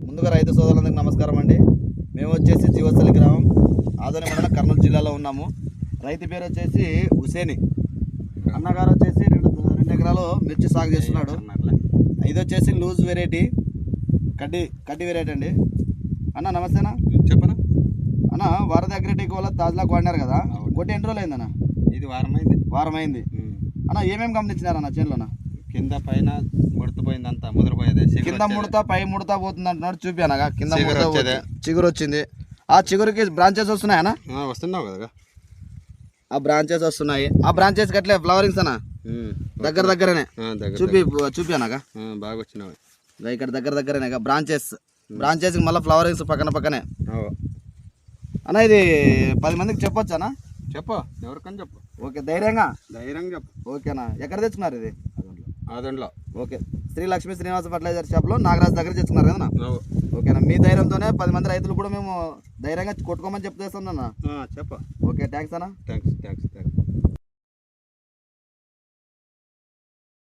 ముందుగా రైతు సోదరులందరికీ నమస్కారం అండి. మేము వచ్చేసి జీవస్థలి గ్రామం ఆదోని మండలం కర్నూలు జిల్లాలో ఉన్నాము. రైతు పేరు వచ్చేసి హుసేని. అన్నగారు వచ్చేసి రెండు ఎకరాలు మిర్చి సాగు చేస్తున్నాడు. ఇది వచ్చేసి లూజ్ వెరైటీ కడ్డీ వెరైటీ అండి. అన్న నమస్తేనా. చెప్పనా అన్న వారధి అగ్రిటెక్ వల్ల తాజ్లాక్ వాడినారు కదా, కొట్టి ఎన్ని రోజులు అయిందన్న? ఇది వారం అయింది. అన్న ఏమేమి గమనించినారన్న చేనులోన? కింద పైన ముడతపోయింది, అంతా ముద్రపోయేది. కింద ముడత పై ముడత పోతుంది అంటున్నాడు. చూపానగా కింద ముడత చిగురు వచ్చింది. ఆ చిగురుకి బ్రాంచెస్ వస్తున్నాయనా? వస్తున్నావు కదా, ఆ బ్రాంచెస్ వస్తున్నాయి. ఆ బ్రాంచెస్ కట్లే ఫ్లవరింగ్స్ అన్న దగ్గరనే చూపానగా బాగా వచ్చినావు. ఇక్కడ దగ్గరనే బ్రాంచెస్ మళ్ళీ ఫ్లవరింగ్స్ పక్కనే అన్న. ఇది 10 మందికి చెప్పొచ్చు అన్న? చెప్పు, ఎవరికని చెప్పు. ఓకే, ధైర్యంగా చెప్పు. ఓకేనా. ఎక్కడ తెచ్చుకున్నారు ఇది? అదంట్లో. ఓకే, శ్రీ లక్ష్మీ శ్రీనివాస ఫర్టిలైజర్ షాప్లో నాగరాజ్ దగ్గర తెచ్చుకున్నారు కదా. ఓకేనా, మీ ధైర్యంతోనే 10 మంది రైతులు కూడా మేము ధైర్యంగా కొట్టుకోమని చెప్తేస్తున్నాను. చెప్పు. ఓకే, థ్యాంక్స్ అన్న. థ్యాంక్స్.